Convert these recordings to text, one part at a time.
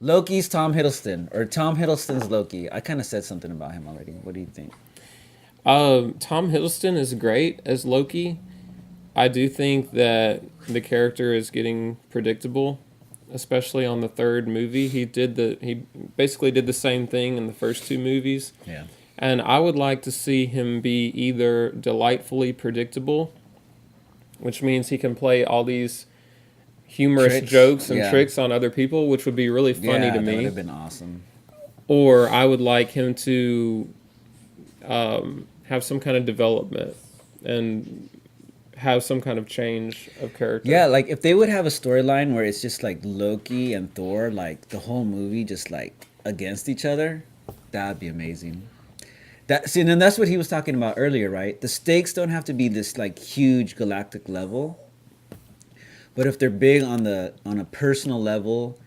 Loki's Tom Hiddleston, or Tom Hiddleston's Loki. I kind of said something about him already. What do you think? Tom Hiddleston is great as Loki. I do think that the character is getting predictable, especially on the third movie. He basically did the same thing in the first two movies, Yeah. and I would like to see him be either delightfully predictable, which means he can play all these humorous Tricks. jokes and Yeah. tricks on other people, which would be really funny Yeah, to that would me. have been awesome. Or I would like him to have some kind of development and have some kind of change of character. Yeah, like if they would have a storyline where it's just like Loki and Thor, like the whole movie just like against each other, that'd be amazing. And then that's what he was talking about earlier, right? The stakes don't have to be this like huge galactic level, but if they're big on a personal level,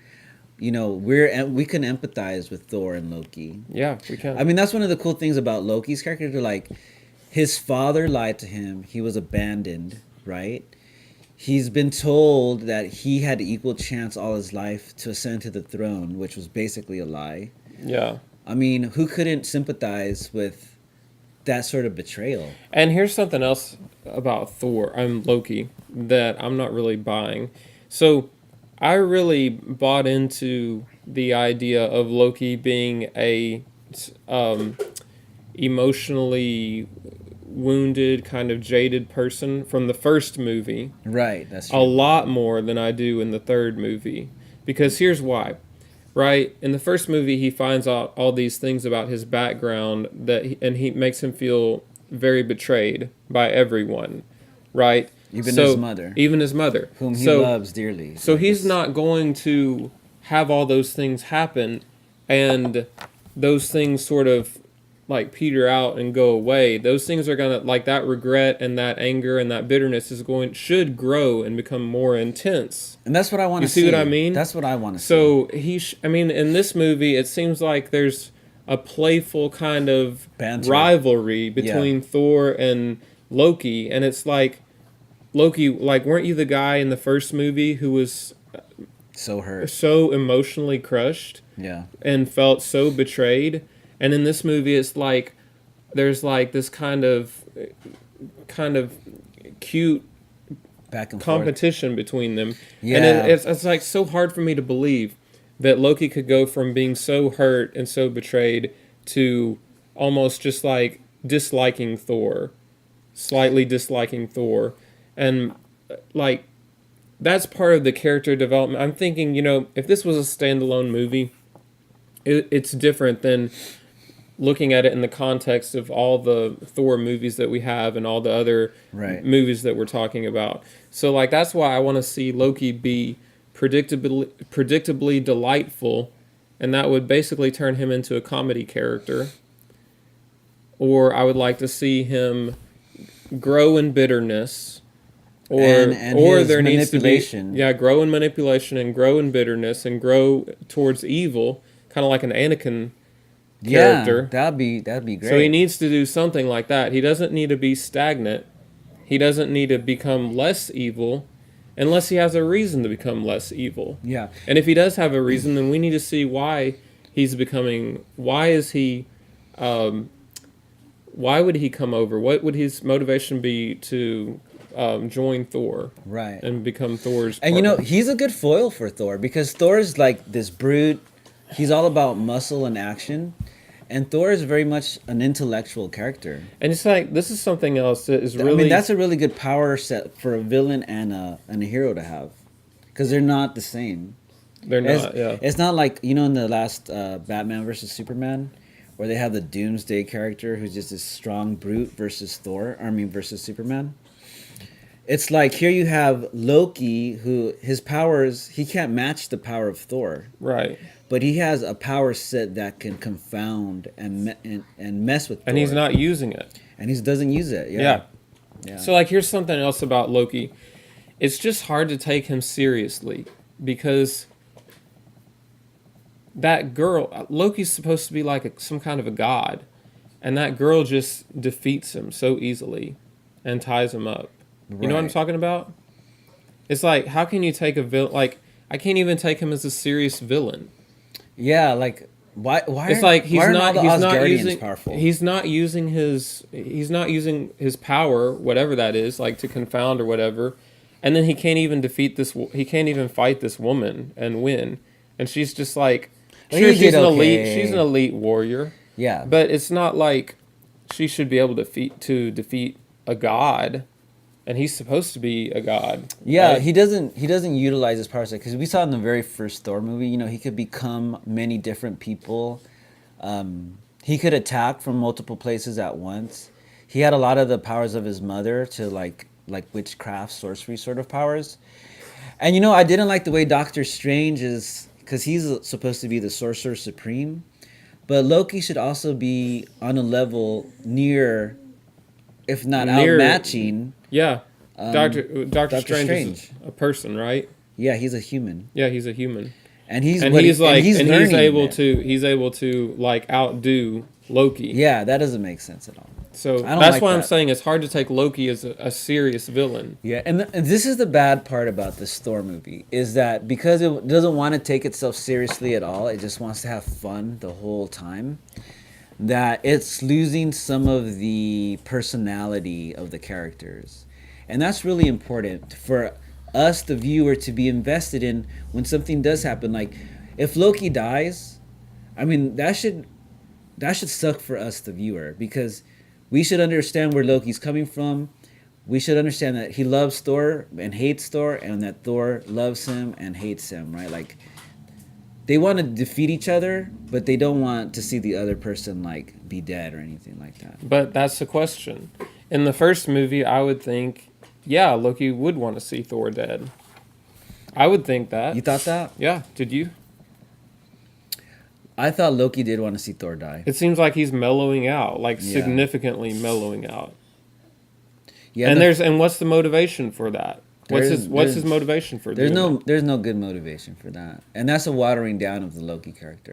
we can empathize with Thor and Loki. Yeah, we can. I mean, that's one of the cool things about Loki's character. They're like, his father lied to him. He was abandoned, right? He's been told that he had equal chance all his life to ascend to the throne, which was basically a lie. Yeah. I mean, who couldn't sympathize with that sort of betrayal? And here's something else about Loki, that I'm not really buying. So I really bought into the idea of Loki being a emotionally wounded, kind of jaded person from the first movie Right, that's a true. lot more than I do in the third movie. Because here's why. Right? In the first movie, he finds out all these things about his background and he makes him feel very betrayed by everyone. Right? Even his mother. Even his mother. Whom he loves dearly. So he's not going to have all those things happen and those things sort of like peter out and go away. Those things are gonna, like, that regret and that anger and that bitterness should grow and become more intense. And that's what I want to see. You see what I mean? That's what I want to see. So in this movie, it seems like there's a playful kind of Banter. rivalry between Thor and Loki, and it's like, Loki, like, weren't you the guy in the first movie who was So hurt. so emotionally crushed Yeah. and felt so betrayed? And in this movie, it's like there's like this kind of cute Back and forth. competition between them. Yeah. And it's like so hard for me to believe that Loki could go from being so hurt and so betrayed to almost just like disliking Thor, slightly disliking Thor. And like, that's part of the character development. I'm thinking, if this was a standalone movie, it's different than looking at it in the context of all the Thor movies that we have and all the other movies that we're talking about. So, like, that's why I want to see Loki be predictably delightful, and that would basically turn him into a comedy character. Or I would like to see him grow in bitterness. Or there needs to be grow in manipulation and grow in bitterness and grow towards evil, kind of like an Anakin character. Yeah, that'd be great. So he needs to do something like that. He doesn't need to be stagnant. He doesn't need to become less evil unless he has a reason to become less evil. Yeah. And if he does have a reason, then we need to see why why would he come over? What would his motivation be to join Thor? Right. And become Thor's partner? And he's a good foil for Thor because Thor is like this brute. He's all about muscle and action. And Thor is very much an intellectual character. And it's like, this is something else that is really... I mean, that's a really good power set for a villain and a hero to have. Because they're not the same. They're not, yeah. It's not like, in the last Batman versus Superman, where they have the Doomsday character who's just this strong brute versus versus Superman. It's like, here you have Loki, who his powers, he can't match the power of Thor. Right. But he has a power set that can confound and mess with Thor. And he's not using it. And he doesn't use it, yeah. So, like, here's something else about Loki. It's just hard to take him seriously because that girl, Loki's supposed to be like some kind of a god. And that girl just defeats him so easily and ties him up. You know what I'm talking about? It's like, how can you take a villain? Like, I can't even take him as a serious villain Yeah, like why It's aren't like why aren't all the he's not Asgardians using powerful? he's not using his power, whatever that is, like to confound or whatever. And then he can't even he can't even fight this woman and win. And she's just like, Oh, sure, he did she's an okay. elite warrior, Yeah, but it's not like she should be able to defeat a god, and he's supposed to be a god, yeah. right? He doesn't utilize his powers because we saw in the very first Thor movie. He could become many different people. He could attack from multiple places at once. He had a lot of the powers of his mother to like witchcraft, sorcery sort of powers. And I didn't like the way Doctor Strange is because he's supposed to be the sorcerer supreme, but Loki should also be on a level near, if not Near, outmatching, yeah. Doctor Doctor Strange is Strange. a person, right? Yeah, he's a human, Yeah, he's a human. and he's And what he, he's and like, he's and he's learning able it. to like outdo Loki. Yeah, that doesn't make sense at all. So I don't that's like why I'm that. saying it's hard to take Loki as a serious villain. Yeah, and this is the bad part about this Thor movie is that because it doesn't want to take itself seriously at all, it just wants to have fun the whole time. That it's losing some of the personality of the characters, and that's really important for us, the viewer, to be invested in when something does happen. Like if Loki dies, I mean that should suck for us, the viewer, because we should understand where Loki's coming from. We should understand that he loves Thor and hates Thor, and that Thor loves him and hates him, right? Like they want to defeat each other, but they don't want to see the other person like be dead or anything like that. But that's the question. In the first movie, I would think, yeah, Loki would want to see Thor dead. I would think that. You thought that? Yeah, did you? I thought Loki did want to see Thor die. It seems like he's mellowing out, like Yeah. significantly mellowing out. Yeah, And what's the motivation for that? There's- What's his there's- motivation for there's doing no that? there's no good motivation for that, and that's a watering down of the Loki character.